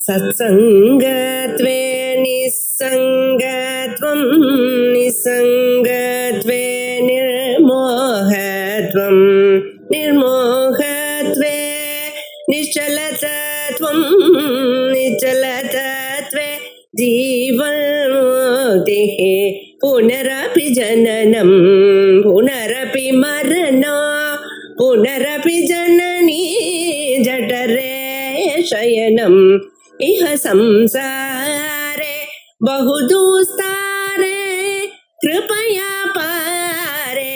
सत्संगत्वे निस्संगत्वं निस्संगत्वे निर्मोहत्वं निर्मोहत्वे निश्चलतत्वं निश्चलतत्वे जीवन्मुक्तिः पुनरपि जननं पुनरपि मरणं पुनरपि जननी जठरे शयनम् इह संसारे बहुदुस्तारे कृपया पारे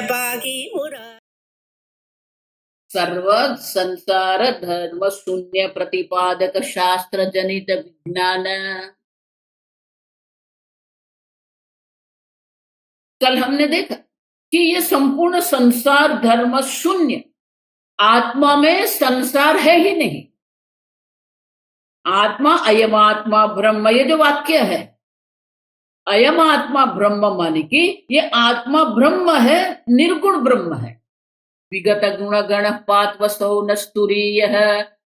पाहि मुरारे। सर्व संसार धर्म शून्य प्रतिपादक शास्त्र जनित विज्ञान। कल हमने देखा कि ये संपूर्ण संसार धर्म शून्य, आत्मा में संसार है ही नहीं। आत्मा अयम आत्मा ब्रह्म, ये जो वाक्य है अयम आत्मा ब्रह्म माने कि ये आत्मा ब्रह्म है, निर्गुण ब्रह्म है। विगत गुण गण पात वसो नस्तुरीय,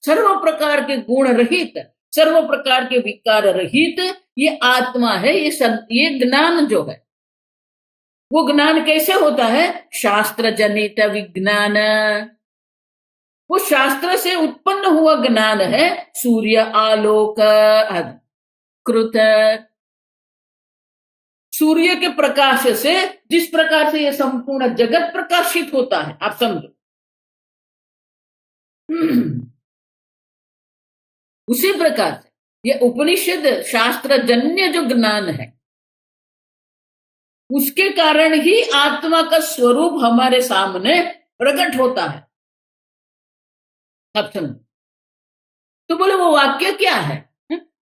सर्व प्रकार के गुण रहित, सर्व प्रकार के विकार रहित ये आत्मा है। ये ज्ञान जो है वो ज्ञान कैसे होता है? शास्त्र जनित विज्ञान, वो शास्त्र से उत्पन्न हुआ ज्ञान है। सूर्य आलोक कृत, सूर्य के प्रकाश से जिस प्रकार से यह संपूर्ण जगत प्रकाशित होता है, आप समझो, उसी प्रकार से ये उपनिषद शास्त्र जन्य जो ज्ञान है उसके कारण ही आत्मा का स्वरूप हमारे सामने प्रकट होता है। आप समझो। तो बोले वो वाक्य क्या है?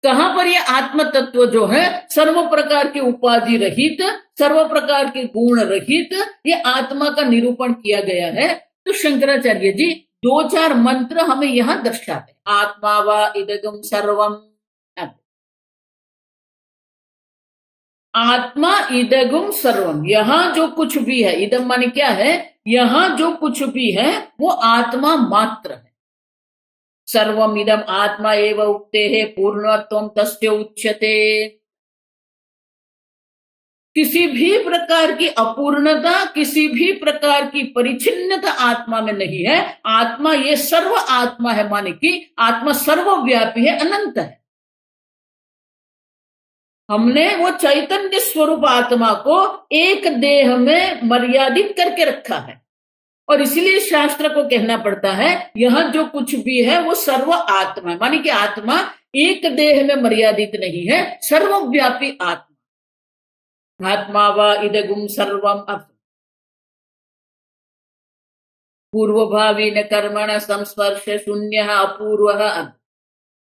कहां पर ये आत्म तत्व जो है सर्व प्रकार के उपाधि रहित, सर्व प्रकार के गुण रहित, ये आत्मा का निरूपण किया गया है। तो शंकराचार्य जी 2-4 मंत्र हमें यहां दर्शाते हैं। आत्मा वा इदगम सर्वम, आत्मा इदगुम सर्वम, यहां जो कुछ भी है, इदम माने क्या है? यहां जो कुछ भी है वो आत्मा मात्र है। सर्वम इदम आत्मा एव उक्ते है पूर्णत्वम तस्य उच्यते। किसी भी प्रकार की अपूर्णता, किसी भी प्रकार की परिच्छिन्नता आत्मा में नहीं है। आत्मा ये सर्व आत्मा है, माने कि आत्मा सर्वव्यापी है, अनंत है। हमने वो चैतन्य स्वरूप आत्मा को एक देह में मर्यादित करके रखा है और इसीलिए शास्त्र को कहना पड़ता है यहां जो कुछ भी है वो सर्व आत्मा है, मानी कि आत्मा एक देह में मर्यादित नहीं है, सर्वव्यापी आत्मा। आत्मा वा इदगुम सर्वम, पूर्वभावी न कर्मण संस्पर्श शून्य अपूर्व,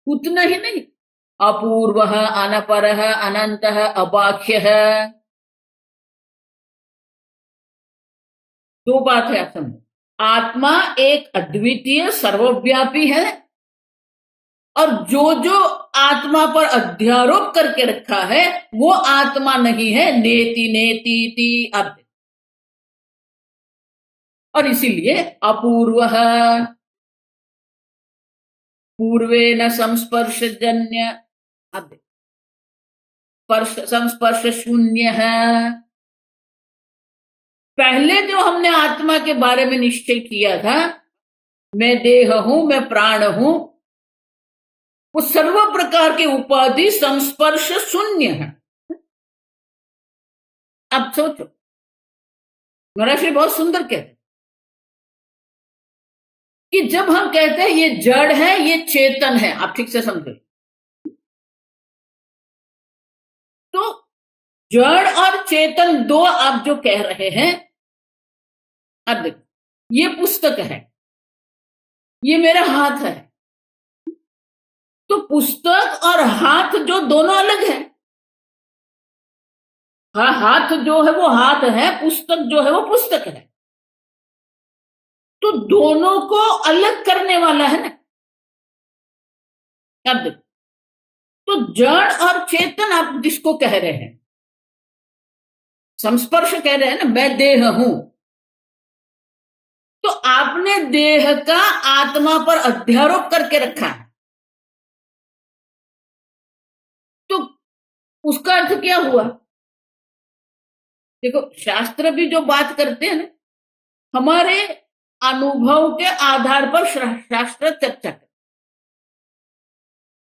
उतना ही नहीं, अपूर्व अनपर अनंत अबाख्य। दो बात है, आप समझो। आत्मा एक अद्वितीय सर्वव्यापी है और जो जो आत्मा पर अध्यारोप करके रखा है वो आत्मा नहीं है, नेति नेति ती अर्थ। और इसीलिए अपूर्व, पूर्वे न संस्पर्श जन्य, संस्पर्श शून्य है। पहले जो हमने आत्मा के बारे में निश्चय किया था, मैं देह हूं, मैं प्राण हूं, वो सर्व प्रकार के उपाधि संस्पर्श शून्य है। अब सोचो, महर्षि बहुत सुंदर कहते हैं कि जब हम कहते हैं ये जड़ है, ये चेतन है, आप ठीक से समझो, तो जड़ और चेतन दो आप जो कह रहे हैं, अब देखो, ये पुस्तक है, ये मेरा हाथ है, तो पुस्तक और हाथ जो दोनों अलग है। हाँ, हाथ जो है वो हाथ है, पुस्तक जो है वो पुस्तक है, तो दोनों को अलग करने वाला है ना। अब देखो, तो जड़ और चेतन आप जिसको कह रहे हैं, संस्पर्श कह रहे हैं ना, मैं देह हूं, तो आपने देह का आत्मा पर अध्यारोप करके रखा है। उसका अर्थ क्या हुआ? देखो, शास्त्र भी जो बात करते हैं ना, हमारे अनुभव के आधार पर शास्त्र चर्चा करते।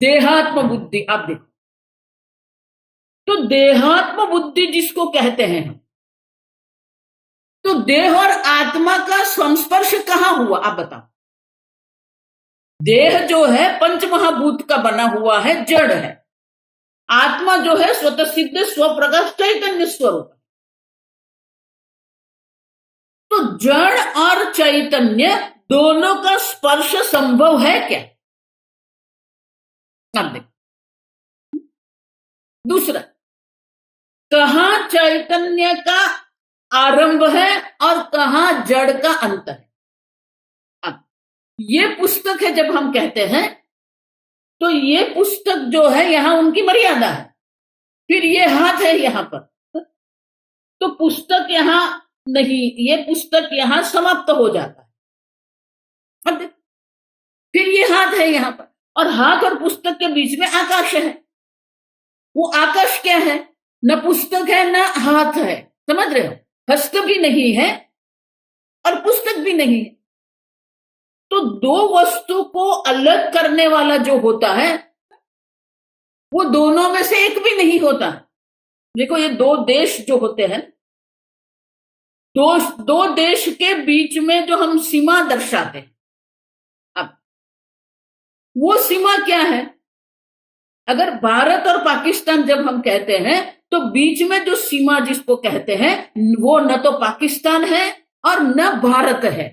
देहात्म बुद्धि, आप देखो, तो देहात्म बुद्धि जिसको कहते हैं हम, तो देह और आत्मा का संस्पर्श कहां हुआ, आप बताओ। देह जो है पंच महाभूत का बना हुआ है, जड़ है। आत्मा जो है स्वतः सिद्ध स्वप्रकाश चैतन्य स्वरूप। तो जड़ और चैतन्य दोनों का स्पर्श संभव है क्या? अब देखो, दूसरा, कहां चैतन्य का आरंभ है और कहां जड़ का अंत है। अब ये पुस्तक है, जब हम कहते हैं तो ये पुस्तक जो है यहां उनकी मर्यादा है। फिर ये हाथ है यहां पर, तो पुस्तक यहां नहीं, ये पुस्तक यहां समाप्त हो जाता है। अब देखो, फिर ये हाथ है यहां पर, और हाथ और पुस्तक के बीच में आकाश है। वो आकाश क्या है? न पुस्तक है न हाथ है, समझ रहे हो? हस्त भी नहीं है और पुस्तक भी नहीं है। तो दो वस्तु को अलग करने वाला जो होता है, वो दोनों में से एक भी नहीं होता। देखो, ये दो देश जो होते हैं, दो देश के बीच में जो हम सीमा दर्शाते हैं, अब वो सीमा क्या है? अगर भारत और पाकिस्तान जब हम कहते हैं, तो बीच में जो सीमा जिसको कहते हैं, वो न तो पाकिस्तान है और न भारत है।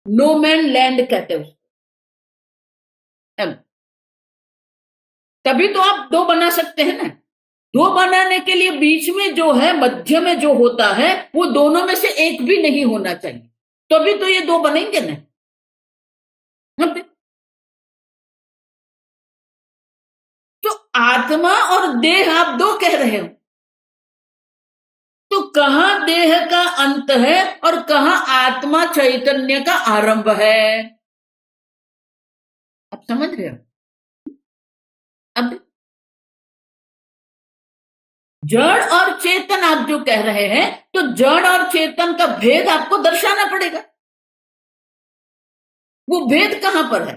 नो मैन लैंड कहते हैं उसको। तभी तो आप दो बना सकते हैं ना। दो बनाने के लिए बीच में जो है, मध्य में जो होता है, वो दोनों में से एक भी नहीं होना चाहिए, तभी तो ये दो बनेंगे ना। तो आत्मा और देह आप दो कह रहे हो, तो कहां देह का अंत है और कहां आत्मा चैतन्य का आरंभ है? आप समझ रहे हो? अब जड़ और चेतन आप जो कह रहे हैं, तो जड़ और चेतन का भेद आपको दर्शाना पड़ेगा। वो भेद कहां पर है?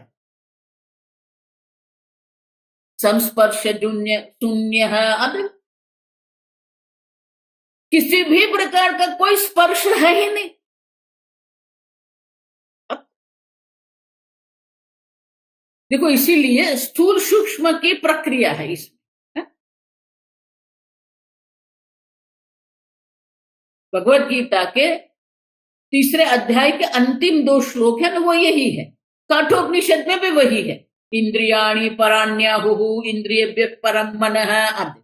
संस्पर्श शून्य शून्य है। अब किसी भी प्रकार का कोई स्पर्श है ही नहीं। देखो, इसीलिए स्थूल सूक्ष्म की प्रक्रिया है इसमें। भगवत गीता के तीसरे अध्याय के अंतिम दो श्लोक है ना, वो यही है। काठोपनिषद में भी वही है। इंद्रियाणि पराण्याहुः इंद्रियेभ्यः परं मनः। अब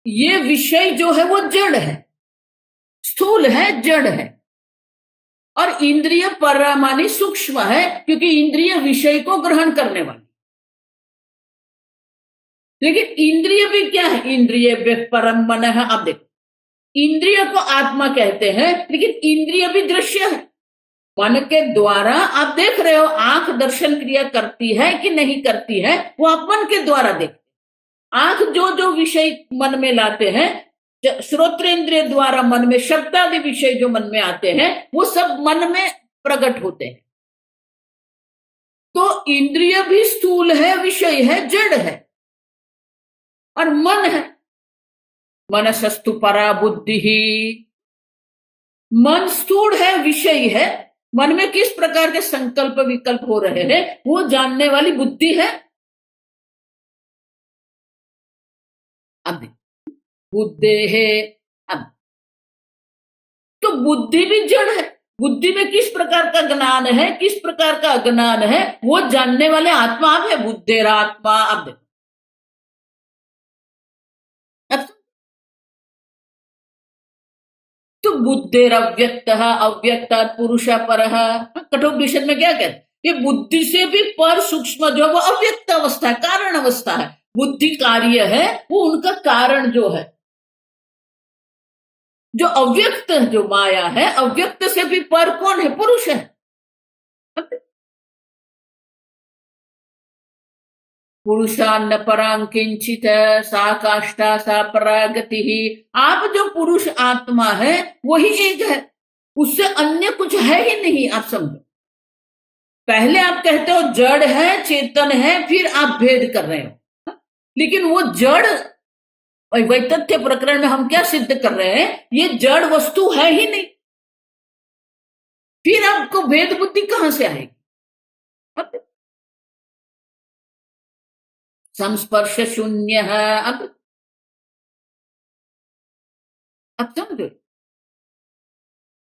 ये विषय जो है वो जड़ है, स्थूल है, जड़ है। और इंद्रिय परामानी सूक्ष्म है, क्योंकि इंद्रिय विषय को ग्रहण करने वाली। लेकिन इंद्रिय भी क्या है? इंद्रिय परम मन है। आप देखो, इंद्रिय को आत्मा कहते हैं, लेकिन इंद्रिय भी दृश्य है। मन के द्वारा आप देख रहे हो, आंख दर्शन क्रिया करती है कि नहीं करती है, वो आप मन के द्वारा देखते। आंख जो जो विषय मन में लाते हैं, श्रोत्रेंद्रिय द्वारा मन में शब्दादि विषय जो मन में आते हैं, वो सब मन में प्रकट होते हैं। तो इंद्रिय भी स्थूल है, विषय है, जड़ है, और मन है। मनसस्तु परा बुद्धि ही। मन स्थूल है, विषय है। मन में किस प्रकार के संकल्प विकल्प हो रहे हैं, वो जानने वाली बुद्धि है। अब बुद्धे है। अब तो बुद्धि भी जड़ है। बुद्धि में किस प्रकार का ज्ञान है, किस प्रकार का अज्ञान है, वो जानने वाले आत्मा आप है। बुद्धेरात्मा। अब देखो, तो बुद्धेर अव्यक्त अव्यक्त पुरुष पर। कठोपनिषद में क्या कहते? ये बुद्धि से भी पर सूक्ष्म जो है वो अव्यक्त अवस्था है, कारण अवस्था है। बुद्धि कार्य है, वो उनका कारण जो है, जो अव्यक्त जो माया है, अव्यक्त से भी पर कौन है? पुरुष है। पुरुषान्न परां किंचित सा काष्ठा सा परागति ही। आप जो पुरुष आत्मा है वही एक है, उससे अन्य कुछ है ही नहीं। आप समझो, पहले आप कहते हो जड़ है चेतन है, फिर आप भेद कर रहे हो। लेकिन वो जड़, वैतथ्य प्रकरण में हम क्या सिद्ध कर रहे हैं, ये जड़ वस्तु है ही नहीं, फिर आपको भेद बुद्धि कहां से आएगी? संस्पर्श शून्य है। अब समझो,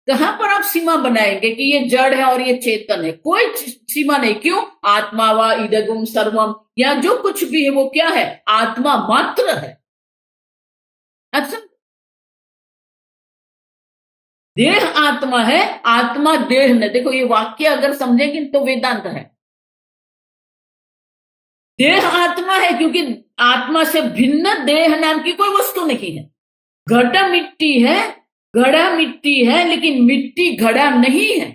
कहां पर आप सीमा बनाएंगे कि ये जड़ है और ये चेतन है? कोई सीमा नहीं। क्यों? आत्मा वा इदगुम सर्वम, या जो कुछ भी है वो क्या है? आत्मा मात्र है। अच्छा, देह आत्मा है, आत्मा देह नहीं। देखो ये वाक्य अगर समझेंगे तो वेदांत है। देह आत्मा है क्योंकि आत्मा से भिन्न देह नाम की कोई वस्तु नहीं है। घट मिट्टी है, घड़ा मिट्टी है, लेकिन मिट्टी घड़ा नहीं है।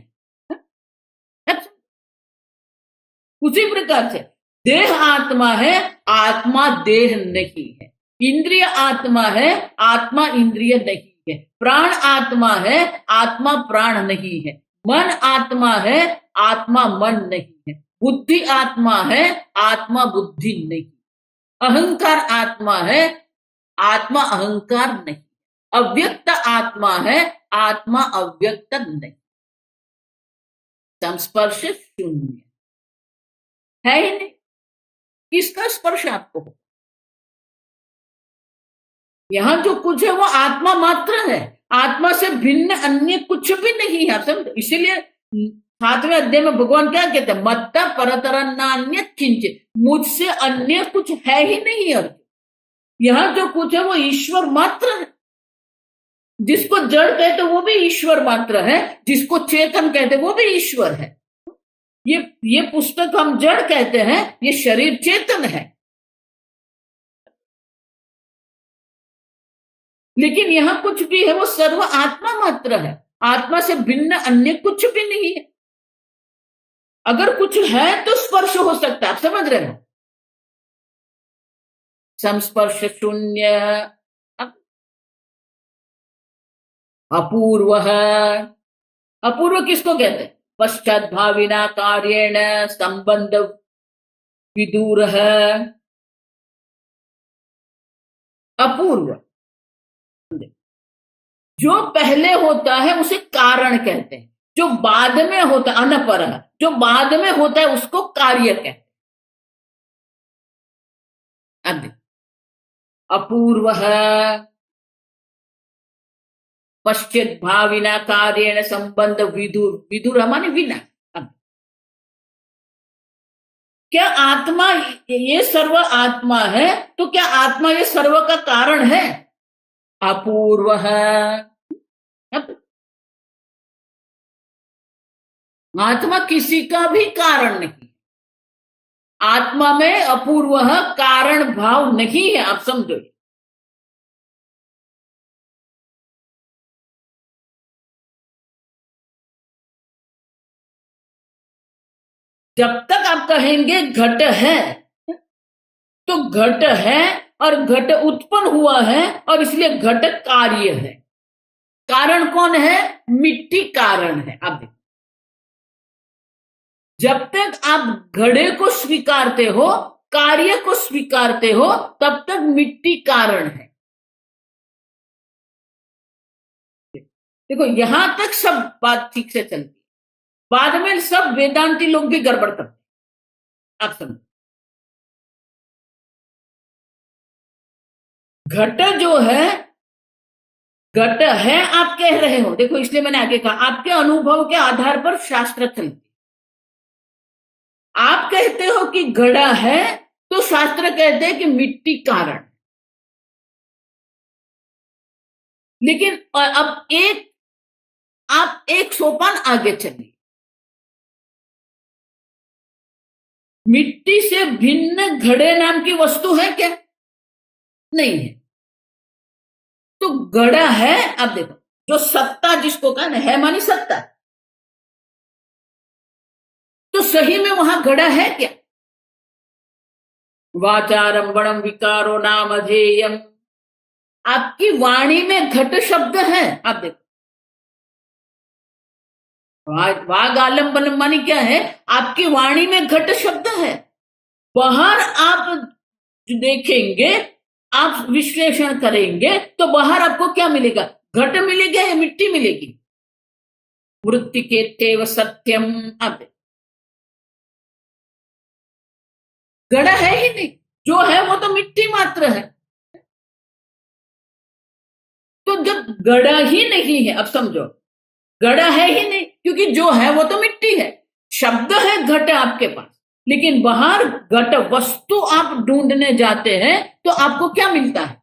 उसी प्रकार से देह आत्मा है, आत्मा देह नहीं है। इंद्रिय आत्मा है, आत्मा इंद्रिय नहीं है। प्राण आत्मा है, आत्मा प्राण नहीं है। मन आत्मा है, आत्मा मन नहीं है। बुद्धि आत्मा है, आत्मा बुद्धि नहीं। अहंकार आत्मा है, आत्मा अहंकार नहीं। अव्यक्त आत्मा है, आत्मा अव्यक्त नहीं। संस्पर्श शून्य है ही नहीं। किसका स्पर्श आपको हो? यहां जो कुछ है वो आत्मा मात्र है, आत्मा से भिन्न अन्य कुछ भी नहीं है। समझ, इसीलिए 7वें अध्याय में भगवान क्या कहते हैं? मत्ता परतर नान्य किंचित, मुझसे अन्य कुछ है ही नहीं। अर्थ, यहां जो कुछ है वो ईश्वर मात्र है। जिसको जड़ कहते वो भी ईश्वर मात्र है, जिसको चेतन कहते वो भी ईश्वर है। ये पुस्तक हम जड़ कहते हैं, ये शरीर चेतन है। लेकिन यहां कुछ भी है वो सर्व आत्मा मात्र है, आत्मा से भिन्न अन्य कुछ भी नहीं है। अगर कुछ है तो स्पर्श हो सकता है। आप समझ रहे हो? संस्पर्श शून्य। अपूर्व है। अपूर्व किसको कहते हैं? पश्चात भाविना कार्येण संबंध विदूर है। अपूर्व, जो पहले होता है उसे कारण कहते हैं, जो बाद में होता है अनपर, जो बाद में होता है उसको कार्य कहते हैं। अपूर्व है। पश्चित भाविना कार्येण संबंध विदुर, विदुर हमारे विना। क्या आत्मा, ये सर्व आत्मा है तो क्या आत्मा ये सर्व का कारण है? अपूर्व है। आत्मा किसी का भी कारण नहीं। आत्मा में अपूर्व कारण भाव नहीं है। आप समझो, जब तक आप कहेंगे घट है तो घट है और घट उत्पन्न हुआ है और इसलिए घट कार्य है। कारण कौन है? मिट्टी कारण है। अब देखो, जब तक आप घड़े को स्वीकारते हो, कार्य को स्वीकारते हो, तब तक मिट्टी कारण है। देखो यहां तक सब बात ठीक से चलती, बाद में सब वेदांती लोग भी गड़बड़ करते। आप समझो, घट जो है, घट है आप कह रहे हो। देखो इसलिए मैंने आगे कहा, आपके अनुभव के आधार पर शास्त्र चलते। आप कहते हो कि घड़ा है तो शास्त्र कहते हैं कि मिट्टी कारण। लेकिन अब आप एक सोपान आगे चलिए। मिट्टी से भिन्न घड़े नाम की वस्तु है क्या? नहीं है। तो घड़ा है। अब देखो, जो सत्ता जिसको कहना है मानी सत्ता, तो सही में वहां घड़ा है क्या? वाचारंभणम विकारो नामधेयम। आपकी वाणी में घट शब्द है। आप देखो, वाग आलम्बन मानी क्या है? आपकी वाणी में घट शब्द है। बाहर आप देखेंगे, आप विश्लेषण करेंगे तो बाहर आपको क्या मिलेगा? घट मिलेगा या मिट्टी मिलेगी? मृत्तिके तेव सत्यम। आप गड़ा है ही नहीं, जो है वो तो मिट्टी मात्र है। तो जब गड़ा ही नहीं है, अब समझो, गड़ा है ही नहीं, क्योंकि जो है वो तो मिट्टी है। शब्द है घट आपके पास, लेकिन बाहर घट वस्तु आप ढूंढने जाते हैं तो आपको क्या मिलता है?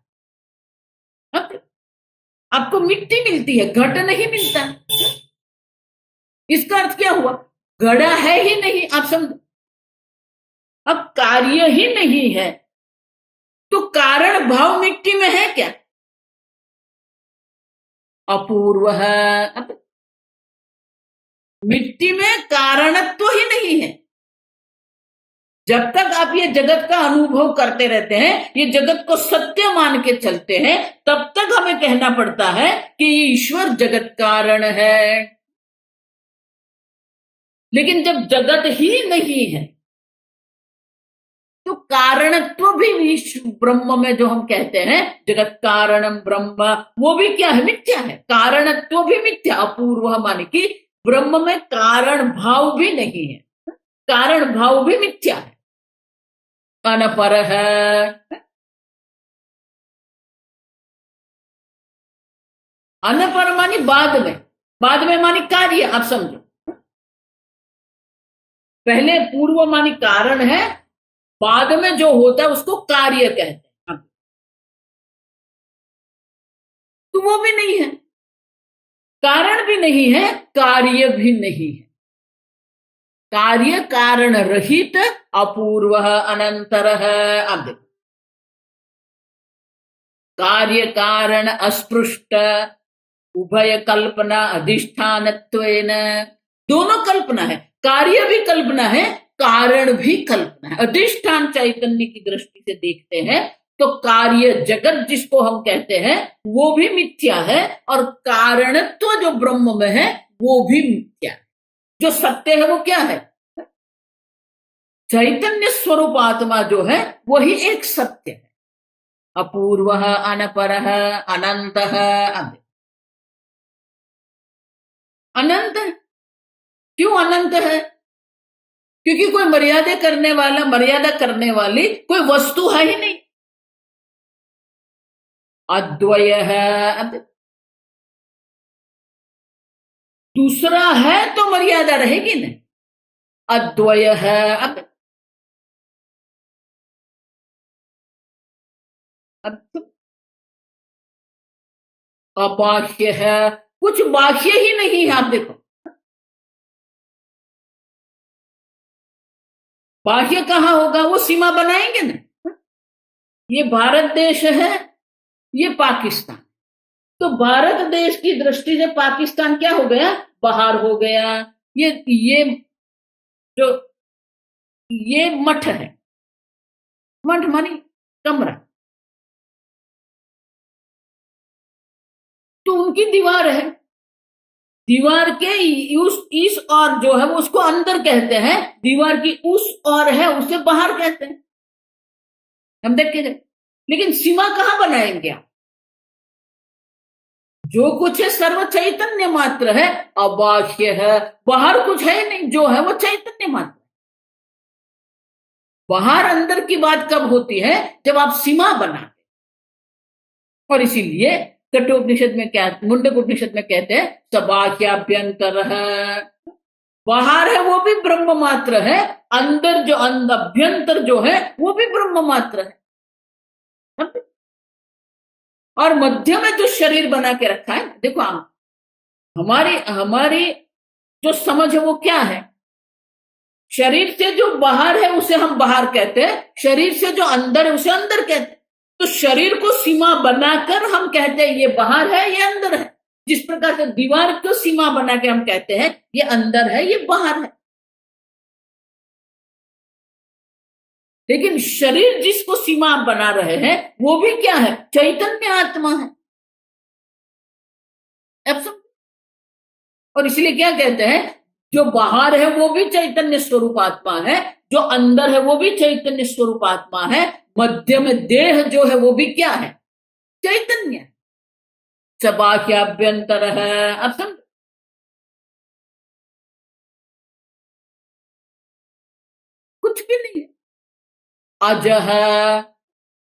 आपको मिट्टी मिलती है, घट नहीं मिलता। इसका अर्थ क्या हुआ? गड़ा है ही नहीं। आप समझो, अब कार्य ही नहीं है तो कारण भाव मिट्टी में है क्या? अपूर्व है। अब मिट्टी में कारणत्व ही नहीं है। जब तक आप ये जगत का अनुभव करते रहते हैं, ये जगत को सत्य मान के चलते हैं, तब तक हमें कहना पड़ता है कि ये ईश्वर जगत कारण है। लेकिन जब जगत ही नहीं है तो कारणत्व भी विश्व ब्रह्म में जो हम कहते हैं जगत कारणम ब्रह्म, वो भी क्या है? मिथ्या है। कारणत्व भी मिथ्या, अपूर्व माने कि ब्रह्म में कारण भाव भी नहीं है, कारण भाव भी मिथ्या है, अनपर है। अनपर मानी बाद में, बाद में मानी कार्य। आप समझो, पहले पूर्व मानी कारण है, बाद में जो होता है उसको कार्य कहते हैं। तो वो भी नहीं है, कारण भी नहीं है, कार्य भी नहीं है। कार्य कारण रहित, अपूर्व, अनंतर है। अब देखो, कार्य कारण अस्पृष्ट, उभय कल्पना अधिष्ठानत्वेन। दोनों कल्पना है, कार्य भी कल्पना है, कारण भी कल्पना है। अधिष्ठान चैतन्य की दृष्टि से देखते हैं तो कार्य जगत जिसको हम कहते हैं वो भी मिथ्या है, और कारणत्व जो ब्रह्म में है वो भी मिथ्या है। जो सत्य है वो क्या है? चैतन्य स्वरूप आत्मा जो है वही एक सत्य है। अपूर्व, अनपर, अनंत। अनंत क्यों अनंत है? क्योंकि कोई मर्यादा करने वाला, मर्यादा करने वाली कोई वस्तु है ही नहीं। अद्वय है, दूसरा है तो मर्यादा रहेगी नहीं। अद्वय है, अबाह्य है, कुछ बाह्य ही नहीं है। आप देखो, बाह्य कहां होगा? वो सीमा बनाएंगे ना। ये भारत देश है, ये पाकिस्तान, तो भारत देश की दृष्टि से पाकिस्तान क्या हो गया? बाहर हो गया। ये जो ये मठ है, मठ मानी कमरा, तो उनकी दीवार है, दीवार के उस इस और जो है वो उसको अंदर कहते हैं, दीवार की उस और है उसे बाहर कहते हैं। हम देखते हैं, लेकिन सीमा कहां बनाएंगे आप? जो कुछ है सर्व चैतन्य मात्र है, अबाह्य है, बाहर कुछ है नहीं, जो है वो चैतन्य मात्र। बाहर अंदर की बात कब होती है? जब आप सीमा बनाते। और इसीलिए कठोपनिषद में क्या, मुंडक उपनिषद में कहते हैं सबाह्याभ्यंतर है। बाहर है वो भी ब्रह्म मात्र है, अंदर जो अभ्यंतर जो है वो भी ब्रह्म मात्र है। और मध्य में जो शरीर बना के रखा है, देखो आप, हमारी हमारी जो समझ है वो क्या है? शरीर से जो बाहर है उसे हम बाहर कहते हैं, शरीर से जो अंदर है उसे अंदर कहते हैं। तो शरीर को सीमा बनाकर हम कहते हैं ये बाहर है, ये अंदर है। जिस प्रकार से दीवार को सीमा बना के हम कहते हैं ये अंदर है, ये बाहर है। लेकिन शरीर जिसको सीमा बना रहे हैं वो भी क्या है? चैतन्य आत्मा है। अब समझ। और इसलिए क्या कहते हैं, जो बाहर है वो भी चैतन्य स्वरूप आत्मा है, जो अंदर है वो भी चैतन्य स्वरूप आत्मा है, मध्य में देह जो है वो भी क्या है? चैतन्य। सबाह्याभ्यंतर है। अब समझ। कुछ भी नहीं है। अजह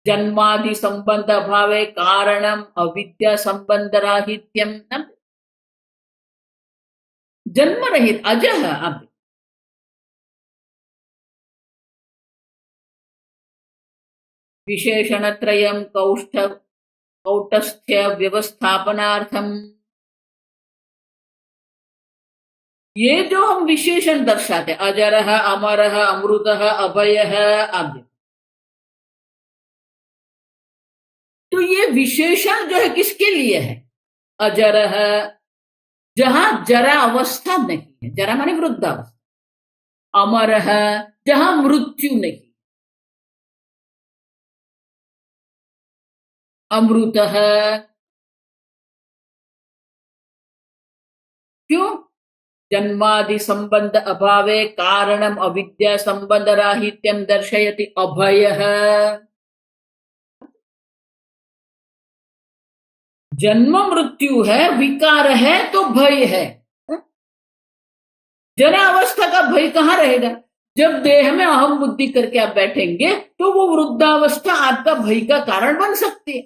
जन्मादि संबंध अभावे कारणम अविद्या संबंध राहित्यम। जन्म रहित अजह। अब विशेषण त्रयम कौटस्थ्य व्यवस्थापनार्थम। ये जो हम विशेषण दर्शाते, अजरः, अमरः, अमृतः, अभयः, आदि, तो ये विशेषण जो है किसके लिए है? अजरः, जहां जरा अवस्था नहीं है, जरा माने वृद्धावस्था। अमरः, जहां मृत्यु नहीं। अमृतः, क्यों? जन्मादि संबंध अभावे कारणम अविद्या संबंध राहित्यम दर्शयति। अभयः, जन्म मृत्यु है, विकार है, तो भय है। जरा अवस्था का भय कहां रहेगा? जब देह में अहम बुद्धि करके आप बैठेंगे तो वो वृद्धावस्था आपका भय का कारण बन सकती है।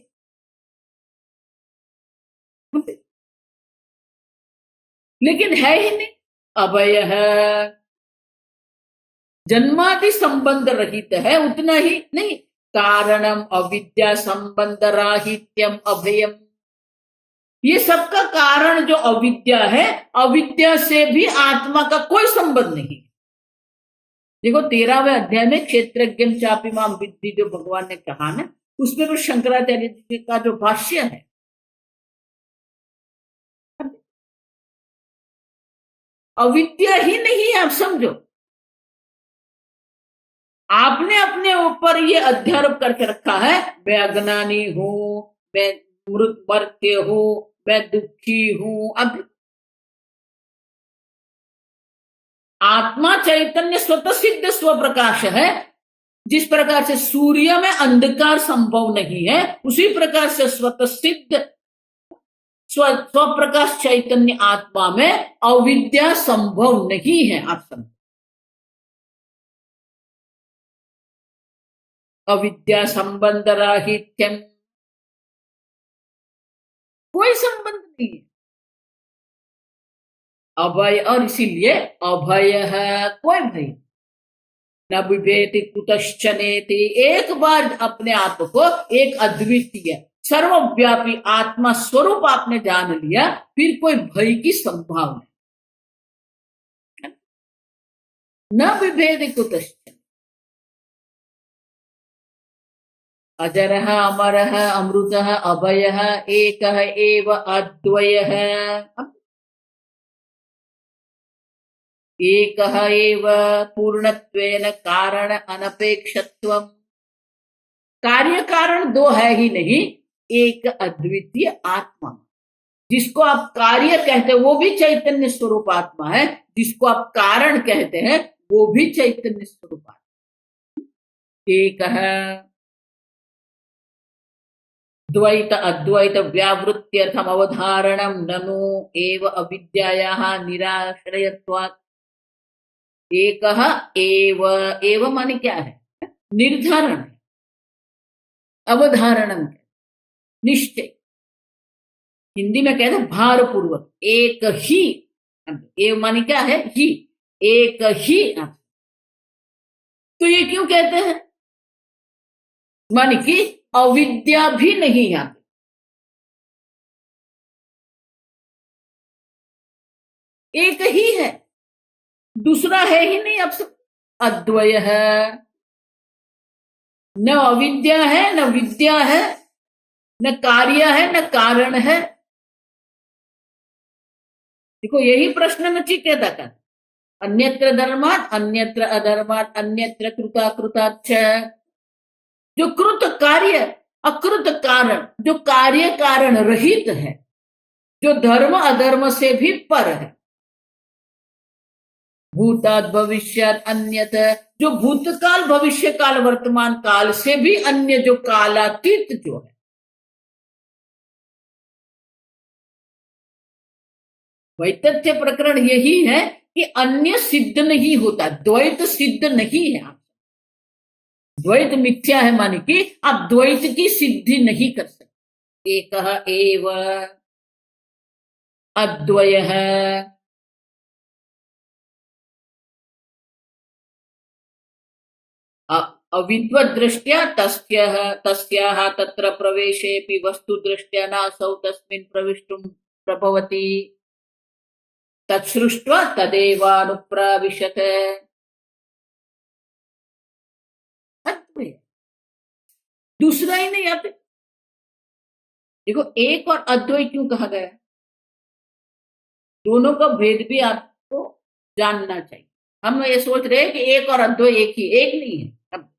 लेकिन है ही नहीं। अभय है, जन्मादि संबंध रहित है, उतना ही नहीं, कारणम अविद्या संबंध राहित्यम अभयम। ये सबका कारण जो अविद्या है, अविद्या से भी आत्मा का कोई संबंध नहीं। देखो 13वें अध्याय में क्षेत्रज्ञ चापि माम विद्धि जो भगवान ने कहा ना, उसमें तो शंकराचार्य जी का जो भाष्य है, अविद्या ही नहीं है। आप समझो, आपने अपने ऊपर ये अध्यारोप करके रखा है, मैं अज्ञानी हूं, मैं मृत मरते हूं, मैं दुखी हूं। अब आत्मा चैतन्य स्वतः सिद्ध स्वप्रकाश है। जिस प्रकार से सूर्य में अंधकार संभव नहीं है, उसी प्रकार से स्वतः सिद्ध स्वप्रकाश चैतन्य आत्मा में अविद्या संभव नहीं है। आप समझ, अविद्या संबंध राहित्यम, कोई संबंध नहीं है। अभय, और इसीलिए अभय है, कोई भय न विभेति कुतश्चनेति। एक बार अपने आप को एक अद्वितीय सर्वव्यापी आत्मा स्वरूप आपने जान लिया, फिर कोई भय की संभावना न विभेति कुतश्चन। अजरः अमरः अमृतः अभयः एकः एव अद्वयः। एकः एव पूर्णत्वेन कारण अनपेक्षत्वम्। कार्य कारण दो है ही नहीं, एक अद्वितीय आत्मा। जिसको आप कार्य कहते हैं वो भी चैतन्य स्वरूप आत्मा है, जिसको आप कारण कहते हैं वो भी चैतन्य स्वरूप आत्मा। एक है द्वैत अद्वैत व्यावृत्त्यर्थम अवधारणम ननु एव अविद्यायाः निराश्रयत्वात्। एकः एव माने क्या है? निर्धारण, अवधारणम, निश्चय। हिंदी में कहते हैं भारपूर्वक, एक ही। एव माने क्या है? ही, एक ही। तो ये क्यों कहते हैं? माने कि अविद्या भी नहीं है, एक ही है, दूसरा है ही नहीं। अब सब अद्वय है, न अविद्या है न विद्या है, न कार्य है न कारण है। देखो यही प्रश्न नचिकेता का, अन्यत्र धर्मात् अन्यत्र अधर्मात् अन्यत्र कृताकृताच्च। जो कृत कार्य अकृत कारण, जो कार्य कारण रहित है, जो धर्म अधर्म से भी पर है। भूतात् भविष्यात् अन्यत, जो भूतकाल भविष्य काल वर्तमान काल से भी अन्य, जो कालातीत जो है। वैतथ्य प्रकरण यही है कि अन्य सिद्ध नहीं होता, द्वैत सिद्ध नहीं है। द्वैत मिथ्या है, माने कि आप द्वैत की सिद्धि नहीं कर सकते। एकः एव अद्वयः, अविद्वद्दृष्ट्या तस्याः तत्र प्रवेशेऽपि वस्तुदृष्ट्या नासौ तस्मिन् प्रविष्टुं प्रभवति, तत्सृष्ट्वा तदेवानुप्राविशत। अद्वय, दूसरा ही नहीं आते। देखो, एक और अद्वय क्यों कहा गया? दोनों का भेद भी आपको जानना चाहिए। हम ये सोच रहे हैं कि एक और अद्वय एक ही, एक नहीं है। अब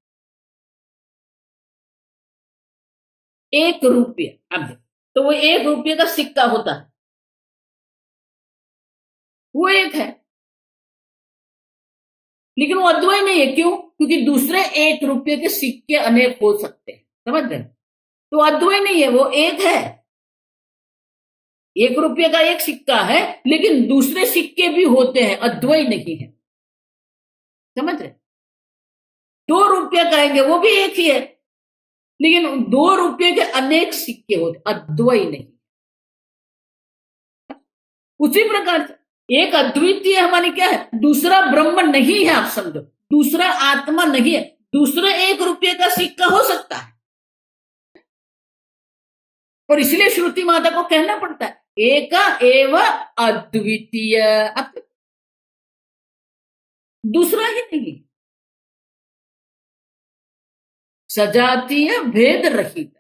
एक रुपये, अब तो वो एक रुपये का सिक्का होता है, वो एक है, लेकिन वो अद्वय नहीं है। क्यों? क्योंकि दूसरे एक रुपये के सिक्के अनेक हो सकते हैं, समझ रहे? तो अद्वय नहीं है, वो एक है। एक रुपये का एक सिक्का है, लेकिन दूसरे सिक्के भी होते हैं, अद्वय नहीं है, समझ रहे? 2 रुपये कहेंगे, वो भी एक ही है, लेकिन 2 रुपये के अनेक सिक्के होते, अद्वय नहीं। उसी प्रकार से एक अद्वितीय हमारी क्या है? दूसरा ब्रह्म नहीं है, आप समझो, दूसरा आत्मा नहीं है। दूसरा 1 रुपये का सिक्का हो सकता है, और इसलिए श्रुति माता को कहना पड़ता है एका एव अद्वितीय, दूसरा ही नहीं, सजातीय भेद रहित।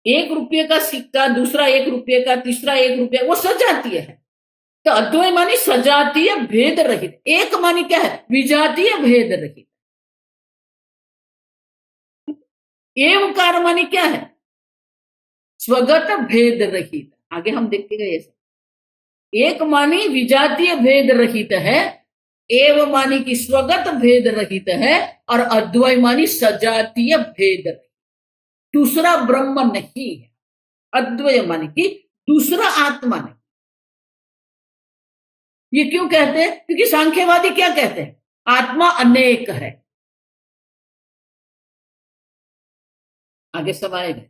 एक रुपये का सिक्का, दूसरा 1 रुपये का, तीसरा 1 रुपये, वो सजातीय है। तो अद्वय मानी सजातीय भेद रहित। एक मानी क्या है? विजातीय भेद रहित। एवकार मानी क्या है? स्वगत भेद रहित। आगे हम देखते गए ऐसे। एक मानी विजातीय भेद रहित है, एव मानी की स्वगत भेद रहित है, और अद्वय मानी सजातीय भेद रहित। दूसरा ब्रह्म नहीं है। अद्वय मानी कि दूसरा आत्मा नहीं। ये क्यों कहते हैं? क्योंकि सांख्यवादी क्या कहते हैं? आत्मा अनेक है। आगे सब आएगा।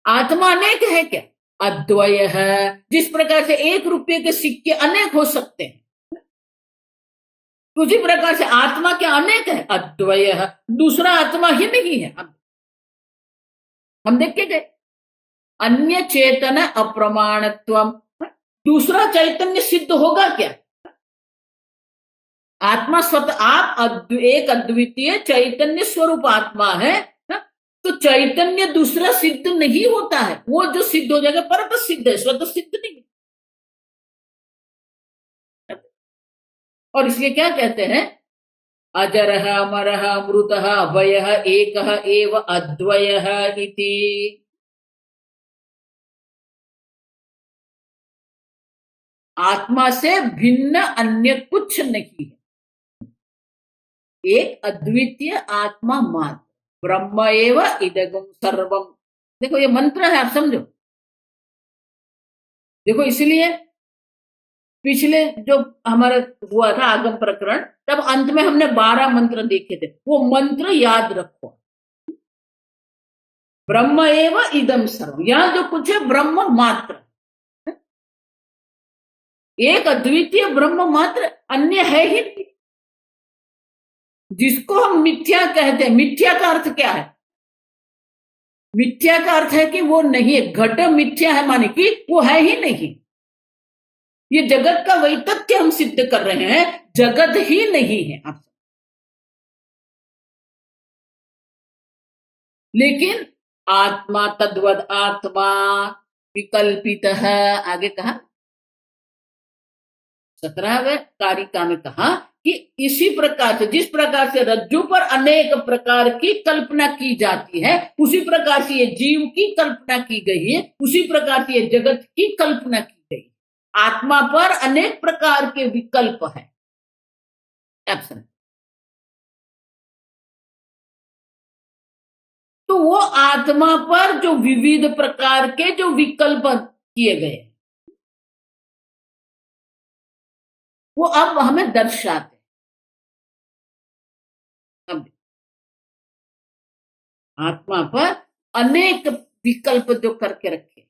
आत्मा अनेक है क्या? अद्वय है। जिस प्रकार से 1 रुपये के सिक्के अनेक हो सकते हैं, उसी प्रकार से आत्मा क्या अनेक है? अद्वय है। दूसरा आत्मा ही नहीं है। हम देख के गए अन्य चेतन अप्रमाणत्वम, दूसरा चैतन्य सिद्ध होगा क्या? आत्मा स्वतः, आप एक अद्वितीय चैतन्य स्वरूप आत्मा है, तो चैतन्य दूसरा सिद्ध नहीं होता है। वो जो सिद्ध हो जाएगा परत सिद्ध है, स्वतः सिद्ध नहीं। और इसलिए क्या कहते हैं? अजरः अमरः अमृतः अभयः एकः एव अद्वयः इति। आत्मा से भिन्न अन्य कुछ नहीं है, एक अद्वितीय आत्मा मात्र, ब्रह्म एव इदगम सर्वम। देखो ये मंत्र है, आप समझो। देखो इसलिए पिछले जो हमारा हुआ था आगम प्रकरण, तब अंत में हमने 12 मंत्र देखे थे। वो मंत्र याद रखो। ब्रह्म एव इदम सर्वम, यहां जो कुछ है ब्रह्म मात्र, एक अद्वितीय ब्रह्म मात्र, अन्य है ही नहीं। जिसको हम मिथ्या कहते हैं, मिथ्या का अर्थ क्या है? मिथ्या का अर्थ है कि वो नहीं है। घट मिथ्या है माने कि वो है ही नहीं। ये जगत का वैतथ्य हम सिद्ध कर रहे हैं, जगत ही नहीं है आप। लेकिन आत्मा तद्वद आत्मा विकल्पितः। आगे कहा 17वें कारिका में कहा कि इसी प्रकार से, जिस प्रकार से रज्जु पर अनेक प्रकार की कल्पना की जाती है, उसी प्रकार से ये जीव की कल्पना की गई है, उसी प्रकार से ये जगत की कल्पना की गई है। आत्मा पर अनेक प्रकार के विकल्प है। एब्सेंट। तो वो आत्मा पर जो विविध प्रकार के जो विकल्प किए गए, वो अब हमें दर्शाते। अब आत्मा पर अनेक विकल्प जो करके रखे।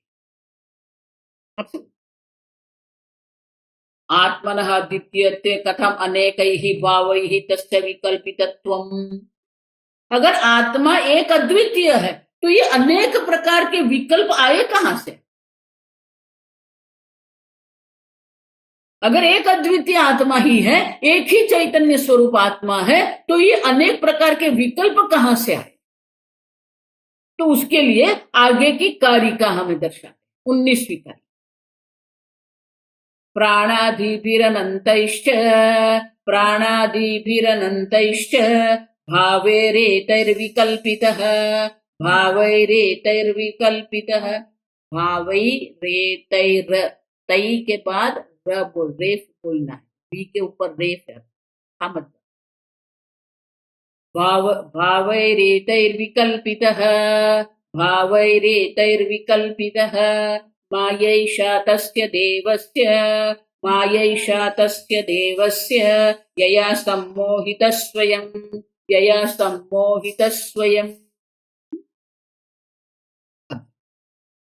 आत्मनः द्वितीयत्वे कथम अनेकैः भावैः तस्य विकल्पितत्वम्। अगर आत्मा एक अद्वितीय है तो ये अनेक प्रकार के विकल्प आए कहां से? अगर एक अद्वितीय आत्मा ही है, एक ही चैतन्य स्वरूप आत्मा है, तो ये अनेक प्रकार के विकल्प कहां से आए? तो उसके लिए आगे की कारिका हमें दर्शाते। 19वीं कारिका। प्राणादिभिरनन्तैश्च प्राणादिभिरनन्तैश्च भावैरेतैर्विकल्पितः भावैरेतैर्विकल्पितः। भावैरेतैर्, तै के बाद र बोल, रेफ बोलना है, बी के ऊपर रेफ है। हाँ मतलब भावैरेतैर्विकल्पितः भावैरेतैर्विकल्पितः मायैषा तस्य देवस्य मायैषा तस्य देवस्य यया सम्मोहितः स्वयं यया सम्मोहितः स्वयं।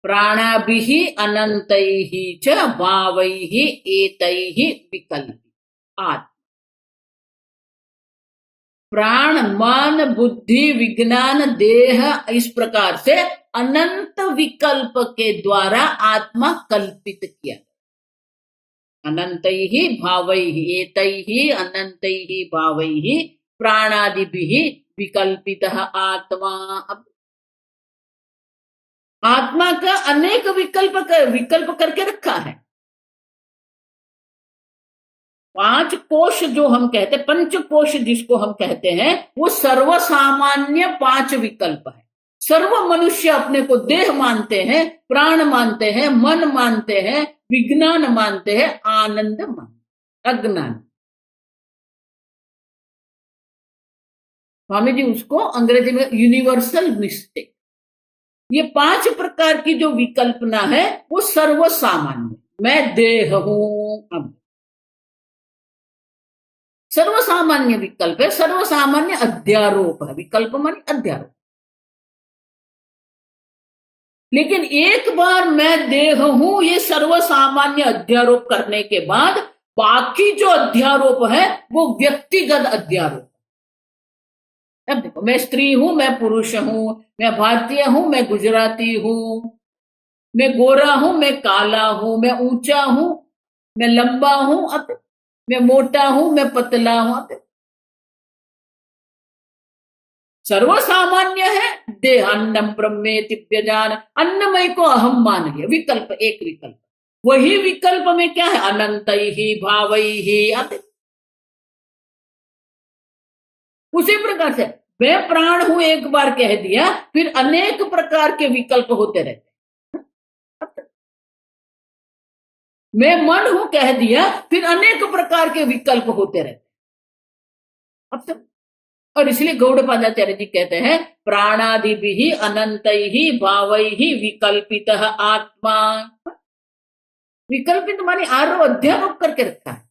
प्राणाभिः अनन्तैः च भावैः एतैः विकल्पित। आत्मा प्राण मन बुद्धि विज्ञान देह, इस प्रकार से अनंत विकल्प के द्वारा आत्मा कल्पित किया। अनंतैः भावैः एतैः अनंतैः भावैः प्राणादिभिः विकल्पितः आत्मा। अब आत्मा का अनेक विकल्प करके रखा है। 5 कोश जो हम कहते, पंच कोश जिसको हम कहते हैं, वो सर्वसामान्य 5 विकल्प है। सर्व मनुष्य अपने को देह मानते हैं, प्राण मानते हैं, मन मानते हैं, विज्ञान मानते हैं, आनंद मानते, अज्ञान। स्वामी जी उसको अंग्रेजी में यूनिवर्सल मिस्टेक। ये 5 प्रकार की जो विकल्पना है वो सर्वसामान्य। मैं देह हूं, अब सर्वसामान्य विकल्प है, सर्वसामान्य अध्यारोप है। विकल्प माने अध्यारोप। लेकिन एक बार मैं देह हूं, ये सर्वसामान्य अध्यारोप करने के बाद बाकी जो अध्यारोप है वो व्यक्तिगत अध्यारोप। अब देखो, मैं स्त्री हूं, मैं पुरुष हूं, मैं भारतीय हूं, मैं गुजराती हूं, मैं गोरा हूं, मैं काला हूं, मैं ऊंचा हूं, मैं लंबा हूं, अब मैं मोटा हूं, मैं पतला हूं। सर्वसामान्य है देह। अन्नम ब्रह्मेति व्यजान, अन्नमय को अहम मान लिया। विकल्प, एक विकल्प। वही विकल्प में क्या है? अनंतैहि भावैहि। उसी प्रकार से मैं प्राण हूं एक बार कह दिया, फिर अनेक प्रकार के विकल्प होते रहते। मैं मन हूं कह दिया, फिर अनेक प्रकार के विकल्प होते रहते। अब सब, और इसलिए गौड़पादाचार्य जी कहते हैं प्राणादिभिः अनंतैहि भावैहि विकल्पितः आत्मा। विकल्पित माने आरोप अध्यारोप करके रखा है।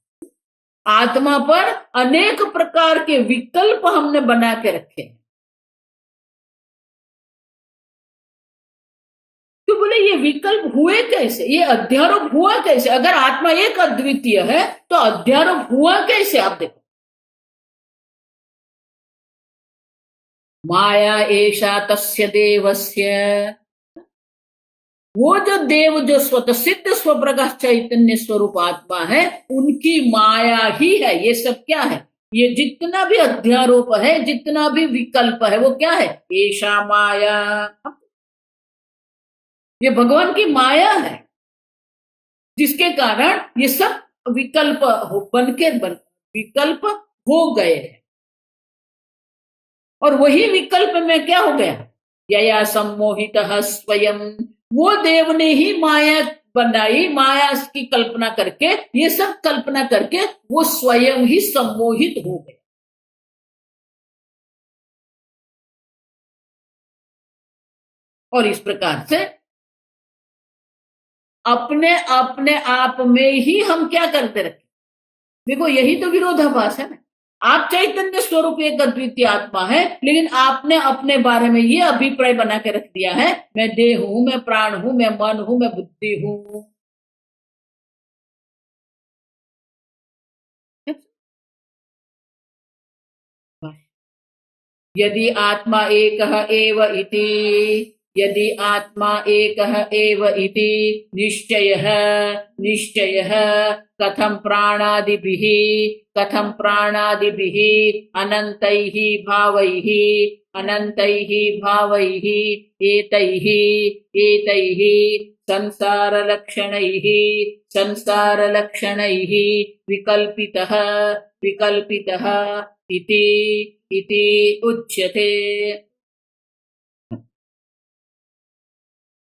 आत्मा पर अनेक प्रकार के विकल्प हमने बना के रखे हैं। तो बोले ये विकल्प हुए कैसे, ये अध्यारोप हुआ कैसे? अगर आत्मा एक अद्वितीय है तो अध्यारोप हुआ कैसे? आप देखो, माया एषा तस्य देवस्य। वो जो देव, जो स्वतः सिद्ध स्वप्रकाश चैतन्य स्वरूप आत्मा है, उनकी माया ही है ये सब। क्या है? ये जितना भी अध्यारोप है, जितना भी विकल्प है, वो क्या है? एषा माया। ये भगवान की माया है, जिसके कारण ये सब विकल्प विकल्प हो गए हैं। और वही विकल्प में क्या हो गया, यया सम्मोहित स्वयं, वो देव ने ही माया बनाई, माया की कल्पना करके, ये सब कल्पना करके वो स्वयं ही सम्मोहित हो गया। और इस प्रकार से अपने अपने आप में ही हम क्या करते रखे। देखो यही तो विरोधाभास है ना। आप चैतन्य स्वरूप एक अद्वितीय आत्मा है, लेकिन आपने अपने बारे में ये अभिप्राय बना के रख दिया है, मैं देह हूं, मैं प्राण हूं, मैं मन हूं, मैं बुद्धि हूं। यदि आत्मा एकः एव इति, यदि आत्मा एकः एव इति निश्चयः, निश्चयः कथं प्राणादिभिः, कथं प्राणादिभिः अनन्तैः भावैः, अनन्तैः भावैः एतैः, एतैः संसारलक्षणैः, संसारलक्षणैः विकल्पितः, विकल्पितः इति, इति उच्यते।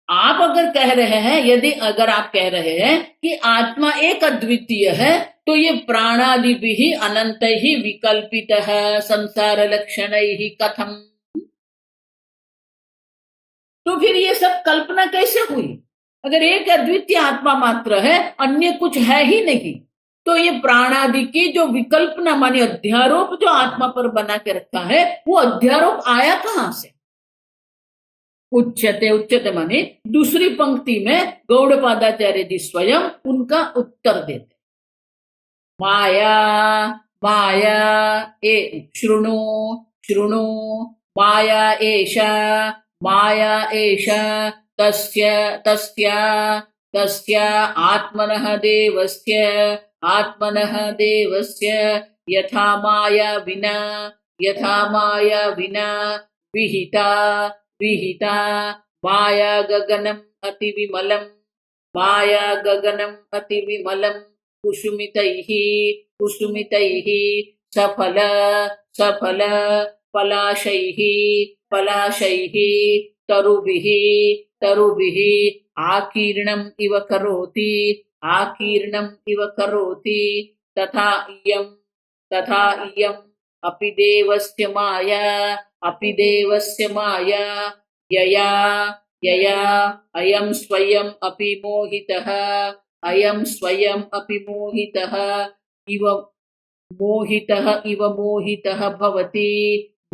आप अगर कह रहे हैं, यदि अगर आप कह रहे हैं कि आत्मा एक अद्वितीय है, तो ये प्राणादि भी अनंत ही विकल्पित है, संसार लक्षण ही कथम, तो फिर ये सब कल्पना कैसे हुई। अगर एक अद्वितीय आत्मा मात्र है, अन्य कुछ है ही नहीं, तो ये प्राणादि की जो विकल्पना मानी अध्यारोप जो आत्मा पर बना के रखा है, वो अध्यारोप आया कहां से। उच्यते, उच्यते माने दूसरी पंक्ति में गौड़पादाचार्य जी स्वयं उनका उत्तर देते, माया, माया ए शृणु, शृणु माया एषा, माया एषा तस्य, तस्य, तस्य आत्मनः देवस्य, आत्मनः देवस्य यथा माया विना, यथा माया विना विहिता, विहिता माया गगनम अति विमलम, माया गगनम अति विमलम कुसुमितैः, कुसुमितैः सफल, सफल पलाशैः, पलाशैः तरुभिः, तरुभिः आकीर्णम् इव करोति, आकीर्णम् इव करोति तथा इयं, तथा इयं अपि देवस्य माया, अपि देवस्य माया यया, यया अयं स्वयं अपि मोहितः, अयं स्वयं अपि मोहितः इव, मोहितः इव मोहितः भवति,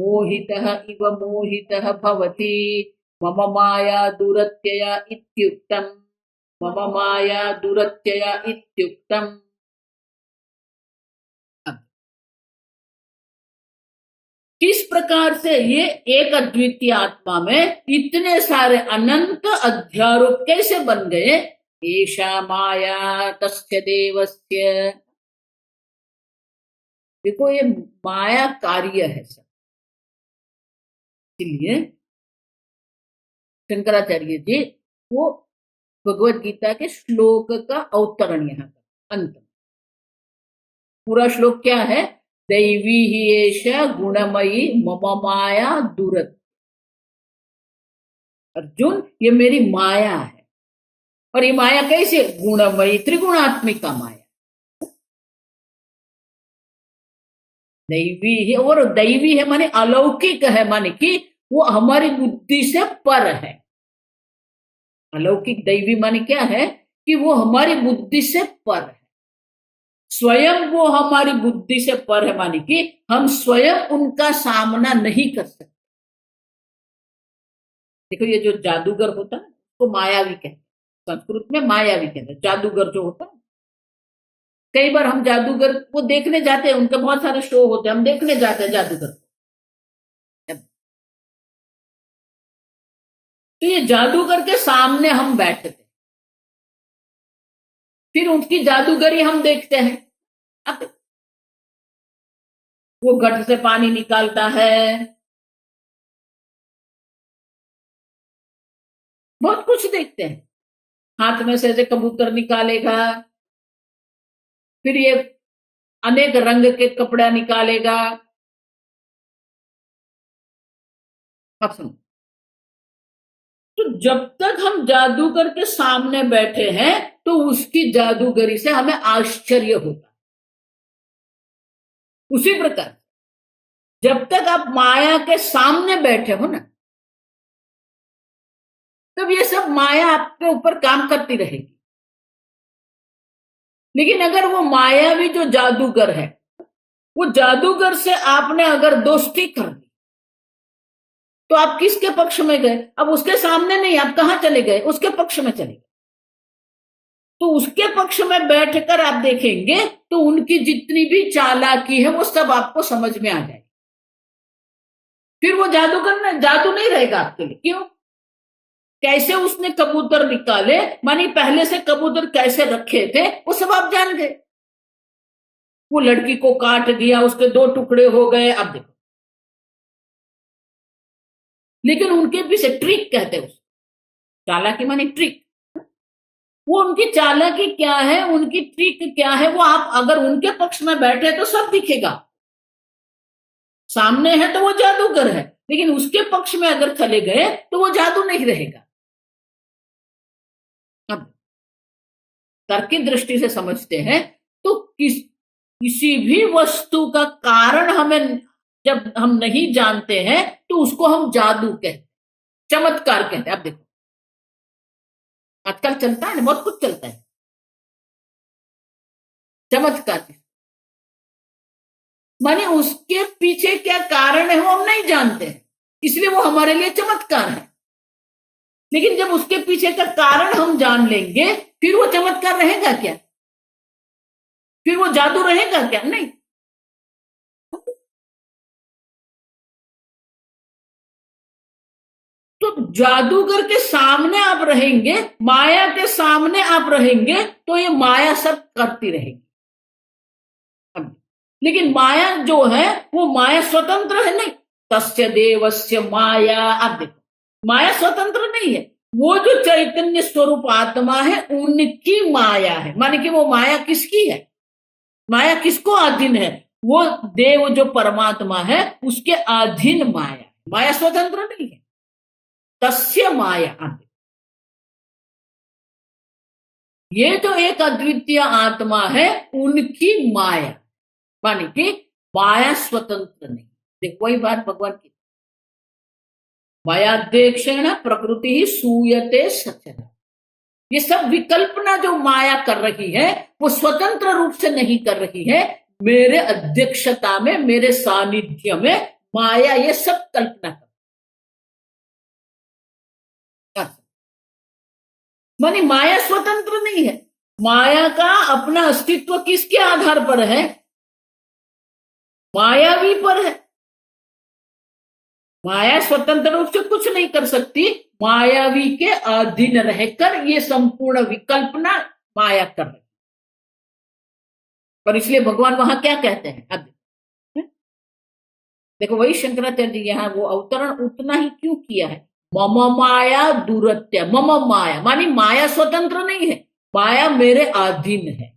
मोहितः इव मोहितः भवति मम माया दुरत्यया इत्युक्तम्, मम माया दुरत्यया इत्युक्तम्। किस प्रकार से ये एक अद्वितीय आत्मा में इतने सारे अनंत अध्यारोप कैसे बन गए। एषा माया तस्य देवस्य, देखो ये माया कार्य है सब। इसलिए शंकराचार्य जी वो भगवत गीता के श्लोक का अवतरण यहाँ पर अंत, पूरा श्लोक क्या है, दैवी ही एष गुणमयी मम माया दूरत। अर्जुन ये मेरी माया है, और ये माया कैसे, गुणमयी त्रिगुणात्मिका माया, दैवी है। और दैवी है माने अलौकिक है, माने कि वो हमारी बुद्धि से पर है। अलौकिक दैवी माने क्या है कि वो हमारी बुद्धि से पर है, स्वयं वो हमारी बुद्धि से पर है, माने कि हम स्वयं उनका सामना नहीं कर सकते। देखो ये जो जादूगर होता है वो मायावी कहते हैं, संस्कृत में मायावी कहते हैं, जादूगर जो होता है। कई बार हम जादूगर को देखने जाते हैं, उनके बहुत सारे शो होते हैं, हम देखने जाते हैं जादूगर। तो ये जादूगर के सामने हम बैठते हैं, फिर उनकी जादूगरी हम देखते हैं। अब वो घट से पानी निकालता है, बहुत कुछ देखते हैं। हाथ में से ऐसे कबूतर निकालेगा, फिर ये अनेक रंग के कपड़ा निकालेगा। अब सुनो, तो जब तक हम जादूगर के सामने बैठे हैं तो उसकी जादूगरी से हमें आश्चर्य होता है। उसी प्रकार जब तक आप माया के सामने बैठे हो ना, तब ये सब माया आपके ऊपर काम करती रहेगी। लेकिन अगर वो मायावी जो जादूगर है, वो जादूगर से आपने अगर दोस्ती कर दी, तो आप किसके पक्ष में गए? अब उसके सामने नहीं, आप कहां चले गए? उसके पक्ष में चले गए। तो उसके पक्ष में बैठकर आप देखेंगे तो उनकी जितनी भी चालाकी है वो सब आपको समझ में आ जाएगी। फिर वो जादूगर जादू नहीं रहेगा आपके लिए। क्यों? कैसे उसने कबूतर निकाले, मानी पहले से कबूतर कैसे रखे थे, वो सब आप जान गए। वो लड़की को काट दिया, उसके 2 टुकड़े हो गए, अब देखो। लेकिन उनके पीछे ट्रिक कहते हैं उसको, चालाकी मानी ट्रिक। वो उनकी चालाकी क्या है, उनकी ट्रिक क्या है, वो आप अगर उनके पक्ष में बैठे तो सब दिखेगा। सामने है तो वो जादूगर है, लेकिन उसके पक्ष में अगर चले गए तो वो जादू नहीं रहेगा। अब तर्क की दृष्टि से समझते हैं तो किसी भी वस्तु का कारण हमें जब हम नहीं जानते हैं तो उसको हम जादू कहते, चमत्कार कहते हैं। अब देखो आजकल चलता है ना, बहुत कुछ चलता है चमत्कार, माने उसके पीछे क्या कारण है वो हम नहीं जानते हैं, इसलिए वो हमारे लिए चमत्कार है। लेकिन जब उसके पीछे का कारण हम जान लेंगे, फिर वो चमत्कार रहेगा क्या? फिर वो जादू रहेगा क्या? नहीं। तो जादूगर के सामने आप रहेंगे, माया के सामने आप रहेंगे, तो ये माया सब करती रहेगी। लेकिन माया जो है वो माया स्वतंत्र है नहीं। तस्य देवस्य माया, आप देखो माया स्वतंत्र नहीं है। वो जो चैतन्य स्वरूप आत्मा है उनकी माया है। माने कि वो माया किसकी है? माया किसको अधीन है? वो देव जो परमात्मा है उसके अधीन माया। माया स्वतंत्र नहीं है। तस्य माया, आप देखो ये जो एक अद्वितीय आत्मा है उनकी माया, माने कि माया स्वतंत्र नहीं। देखो वही बात भगवान की, मायाध्यक्षेण प्रकृति ही सूयते सचरा। ये सब विकल्पना जो माया कर रही है वो स्वतंत्र रूप से नहीं कर रही है। मेरे अध्यक्षता में, मेरे सानिध्य में माया ये सब कल्पना कर, मानी माया स्वतंत्र नहीं है। माया का अपना अस्तित्व किसके आधार पर है? मायावी पर है। माया स्वतंत्र रूप से कुछ नहीं कर सकती, मायावी के अधीन रहकर ये संपूर्ण विकल्पना माया कर रही। पर इसलिए भगवान वहां क्या कहते हैं? अब देखो वही शंकराचार्य जी यहां वो अवतरण उतना ही क्यों किया है? मम माया दुरत्य, मम माया मानी माया स्वतंत्र नहीं है, माया मेरे अधीन है।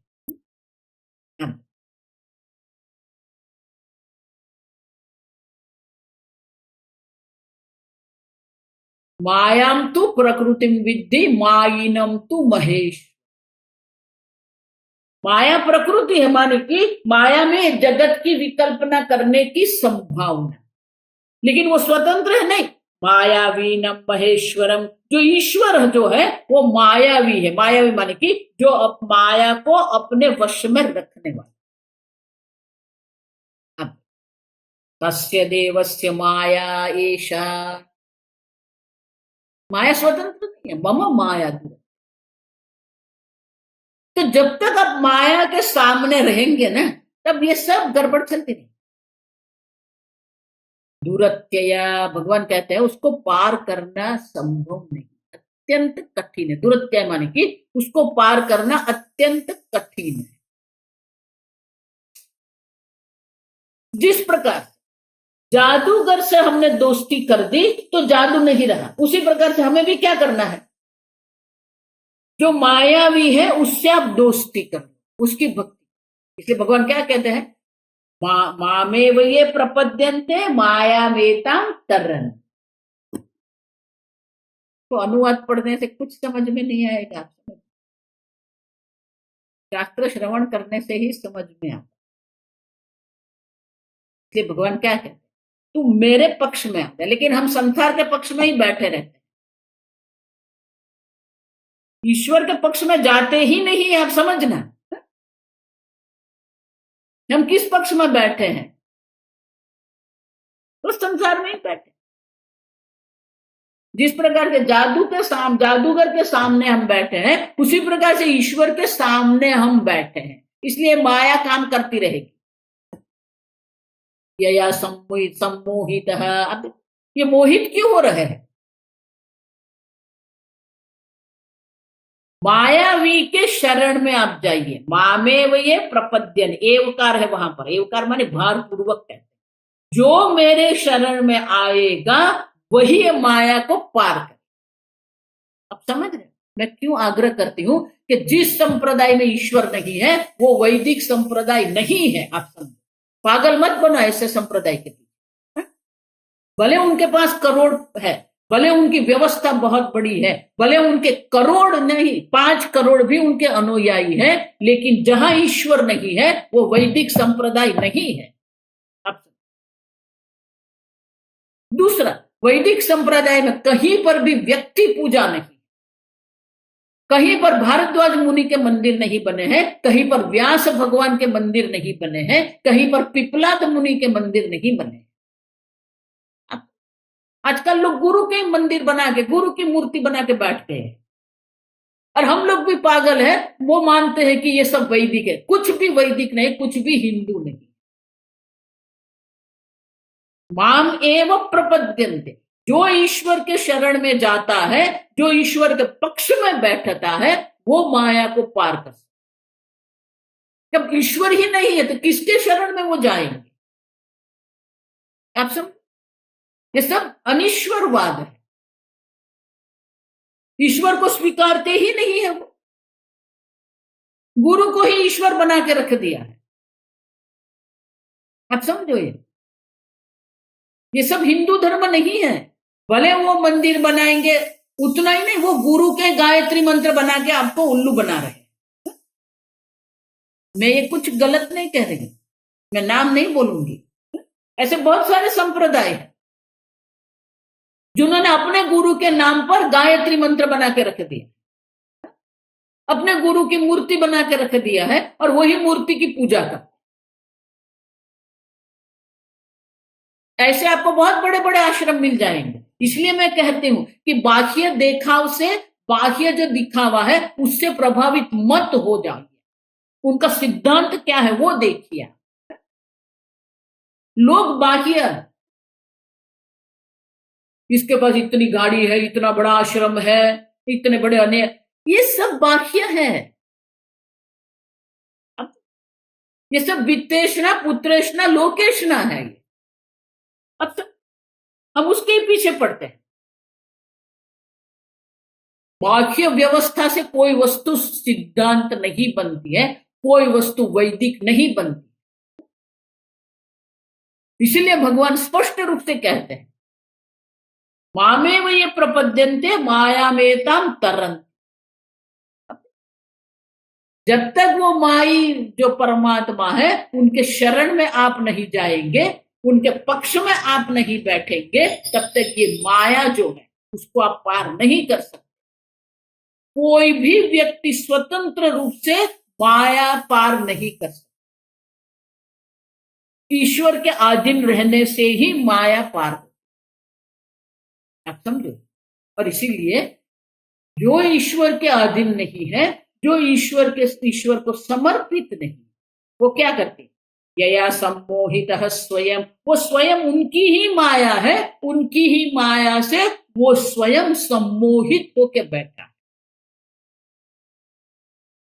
मायाम तु प्रकृतिम विद्धि मायिनम तु महेश। माया प्रकृति है, माने कि माया में जगत की विकल्पना करने की संभावना, लेकिन वो स्वतंत्र है नहीं। मायावीनम महेश्वरम, जो ईश्वर जो है वो मायावी है। मायावी माने कि जो माया को अपने वश में रखने वाला। अब तस्य देवस्य माया एषा, माया स्वतंत्र नहीं है, मम माया दूर। तो जब तक आप माया के सामने रहेंगे ना, तब ये सब गड़बड़ चलती नहीं। दुरत्यया, भगवान कहते हैं उसको पार करना संभव नहीं, अत्यंत कठिन है। दुरत्यय माने कि उसको पार करना अत्यंत कठिन है। जिस प्रकार जादूगर से हमने दोस्ती कर दी तो जादू नहीं रहा, उसी प्रकार से हमें भी क्या करना है? जो मायावी है उससे आप दोस्ती कर लो, उसकी भक्ति। इसलिए भगवान क्या कहते हैं, मामेव ये प्रपद्यन्ते मायामेतां तरन्। तो अनुवाद पढ़ने से कुछ समझ में नहीं आएगा, शास्त्र श्रवण करने से ही समझ में आता। इसलिए भगवान क्या कहते हैं, तू मेरे पक्ष में आता है, लेकिन हम संसार के पक्ष में ही बैठे रहते हैं, ईश्वर के पक्ष में जाते ही नहीं है। आप समझना, हम किस पक्ष में बैठे हैं, तो संसार में ही बैठे। जिस प्रकार के जादूगर के सामने हम बैठे हैं, उसी प्रकार से ईश्वर के सामने हम बैठे हैं। इसलिए माया काम करती रहेगी। यया सम्मोहित, अब ये मोहित क्यों हो रहे हैं? मायावी के शरण में आप जाइए। मामेव ये प्रपद्यन, एवकार है वहां पर, एवकार माने भार पूर्वक है। जो मेरे शरण में आएगा वही माया को पार करे। अब समझ रहे, मैं क्यों आग्रह करती हूं कि जिस संप्रदाय में ईश्वर नहीं है वो वैदिक संप्रदाय नहीं है। आप समझ, पागल मत बनो ऐसे संप्रदाय के पीछे। भले उनके पास करोड़ है, भले उनकी व्यवस्था बहुत बड़ी है, भले उनके करोड़ नहीं 5 करोड़ भी उनके अनुयायी है, लेकिन जहां ईश्वर नहीं है वो वैदिक संप्रदाय नहीं है। अब दूसरा, वैदिक संप्रदाय में कहीं पर भी व्यक्ति पूजा नहीं, कहीं पर भारद्वाज मुनि के मंदिर नहीं बने हैं, कहीं पर व्यास भगवान के मंदिर नहीं बने हैं, कहीं पर पिपलाद मुनि के मंदिर नहीं बने। आजकल लोग गुरु के मंदिर बना के, गुरु की मूर्ति बना के बैठते हैं, और हम लोग भी पागल है, वो मानते हैं कि ये सब वैदिक है। कुछ भी वैदिक नहीं, कुछ भी हिंदू नहीं। माम एव प्रपद्यन्ते, जो ईश्वर के शरण में जाता है, जो ईश्वर के पक्ष में बैठता है, वो माया को पार कर सकता। जब ईश्वर ही नहीं है तो किसके शरण में वो जाएंगे? आप समझ, ये सब अनिश्वरवाद है। ईश्वर को स्वीकारते ही नहीं है वो, गुरु को ही ईश्वर बना के रख दिया है। आप समझो, ये सब हिंदू धर्म नहीं है। भले वो मंदिर बनाएंगे, उतना ही नहीं, वो गुरु के गायत्री मंत्र बना के आपको उल्लू बना रहे हैं। मैं ये कुछ गलत नहीं कह रही, मैं नाम नहीं बोलूंगी। ऐसे बहुत सारे संप्रदाय हैं जिन्होंने अपने गुरु के नाम पर गायत्री मंत्र बना के रख दिया, अपने गुरु की मूर्ति बना के रख दिया है, और वही मूर्ति की पूजा कर। ऐसे आपको बहुत बड़े बड़े आश्रम मिल जाएंगे। इसलिए मैं कहती हूं कि बाह्य देखाव से, बाह्य जो दिखावा है उससे प्रभावित मत हो जाइए। उनका सिद्धांत क्या है वो देखिए। लोग बाह्य, इसके पास इतनी गाड़ी है, इतना बड़ा आश्रम है, इतने बड़े अन्य, ये सब बाह्य है। ये सब वित्तेषणा, पुत्रेषणा, लोकेषणा है। अब तो हम उसके पीछे पड़ते हैं। बाह्य व्यवस्था से कोई वस्तु सिद्धांत नहीं बनती है, कोई वस्तु वैदिक नहीं बनती। इसलिए भगवान स्पष्ट रूप से कहते हैं, मामेव ये प्रपद्यन्ते मायामेतां तरन्। जब तक वो माई जो परमात्मा है उनके शरण में आप नहीं जाएंगे, उनके पक्ष में आप नहीं बैठेंगे, तब तक ये माया जो है उसको आप पार नहीं कर सकते। कोई भी व्यक्ति स्वतंत्र रूप से माया पार नहीं कर सकता। ईश्वर के अधीन रहने से ही माया पार हो, आप समझो। और इसीलिए जो ईश्वर के अधीन नहीं है, जो ईश्वर को समर्पित नहीं, वो क्या करते? यया सम्मोहितः स्वयं, वो स्वयं उनकी ही माया है, उनकी ही माया से वो स्वयं सम्मोहित होकर बैठा।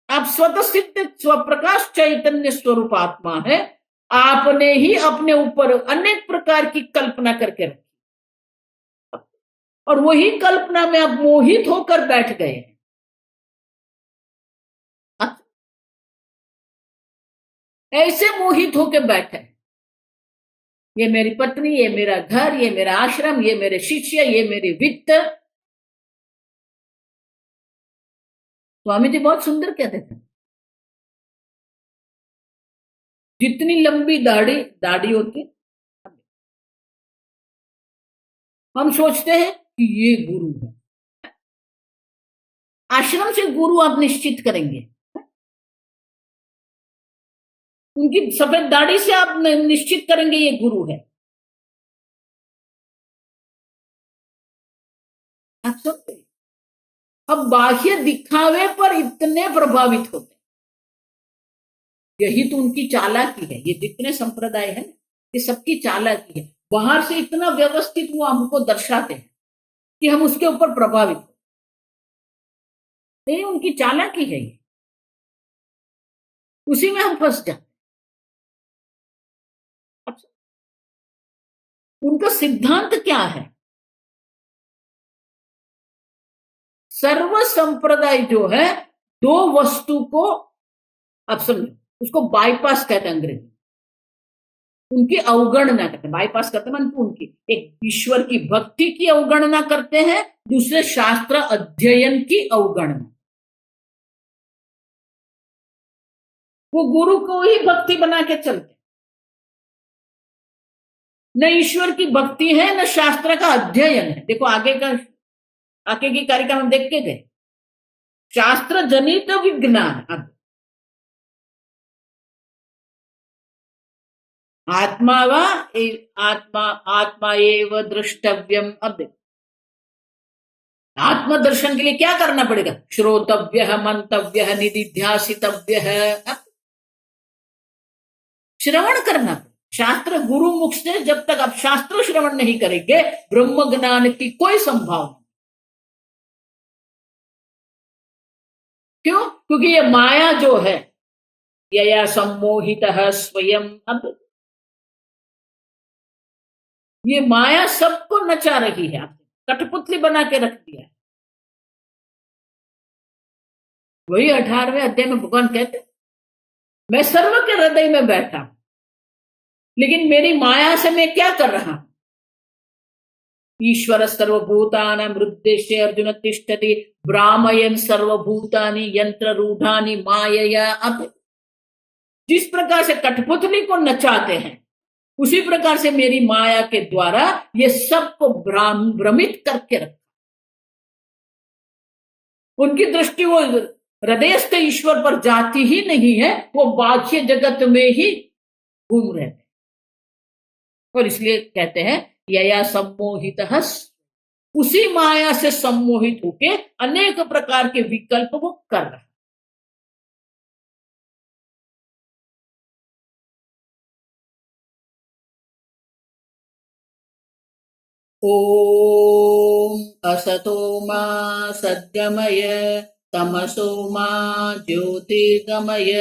आप स्वतः सिद्ध स्वप्रकाश चैतन्य स्वरूप आत्मा है, आपने ही अपने ऊपर अनेक प्रकार की कल्पना करके रखी, और वही कल्पना में आप मोहित होकर बैठ गए। ऐसे मोहित होके बैठे, ये मेरी पत्नी, ये मेरा घर, ये मेरा आश्रम, ये मेरे शिष्य, ये मेरी वित्त। स्वामी जी बहुत सुंदर कहते थे, जितनी लंबी दाढ़ी दाढ़ी होती, हम सोचते हैं कि ये गुरु है। आश्रम से गुरु आप निश्चित करेंगे, उनकी सफेद दाढ़ी से आप निश्चित करेंगे ये गुरु है। आप सोचते, अब बाह्य दिखावे पर इतने प्रभावित होते, यही तो उनकी चालाकी है। ये जितने संप्रदाय है ये सबकी चालाकी है, बाहर से इतना व्यवस्थित वो हमको दर्शाते हैं कि हम उसके ऊपर प्रभावित हो, ये उनकी चालाकी है, ये उसी में हम फंस जाते। उनका सिद्धांत क्या है? सर्व संप्रदाय जो है दो वस्तु को, आप समझो, उसको बाईपास कहते हैं अंग्रेजी, उनकी अवगणना करते हैं। बाईपास करते हैं उनकी, एक ईश्वर की भक्ति की अवगणना करते हैं, दूसरे शास्त्र अध्ययन की अवगणना। वो गुरु को ही भक्ति बना के चलते, न ईश्वर की भक्ति है न शास्त्र का अध्ययन है। देखो आगे की कार्यक्रम हम देख के गए, शास्त्र जनित विज्ञान। अब आत्मा व आत्मा एव द्रष्टव्यम। अब देखो, आत्मदर्शन के लिए क्या करना पड़ेगा? श्रोतव्य, मंतव्य, निधिध्यासितव्य, श्रवण करना। शास्त्र गुरु मुख से जब तक आप शास्त्र श्रवण नहीं करेंगे, ब्रह्म ज्ञान की कोई संभावना। क्यों? क्योंकि ये माया जो है, यया सम्मोहित स्वयं। अब ये माया सबको नचा रही है, कठपुतली बना के रख दिया है। वही 18वें अध्याय में भगवान कहते, मैं सर्व के हृदय में बैठा, लेकिन मेरी माया से मैं क्या कर रहा हूं? ईश्वर सर्वभूतानां हृद्देशे अर्जुन तिष्ठति भ्रामयन् सर्वभूतानि यंत्र रूढ़ानि मायया। अब जिस प्रकार से कठपुतली को नचाते हैं, उसी प्रकार से मेरी माया के द्वारा ये सबको भ्रमित करके रखा। उनकी दृष्टि वो हृदयस्थ ईश्वर पर जाती ही नहीं है, वो बाह्य जगत में ही घूम रहे हैं। और इसलिए कहते हैं यया सम्मोहित, उसी माया से सम्मोहित होके अनेक प्रकार के विकल्प वो कर रहा है। ओम असतो मा सद्गमय तमसो मा ज्योतिर्गमय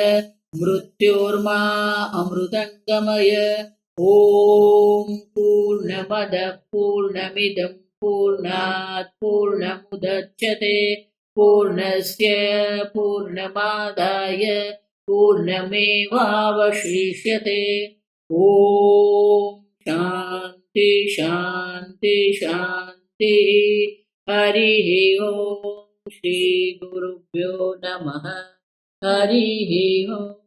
मृत्योर्मा अमृतंगमय। ओम पूर्णमद पूर्णमिदं पूर्णात् पूर्णमुदच्यते पूर्णस्य पूर्णमादाय पूर्णमेवावशिष्यते। ओम शांति शांति शांति। हरि ओम। श्री गुरुभ्यो नमः। हरि ओम।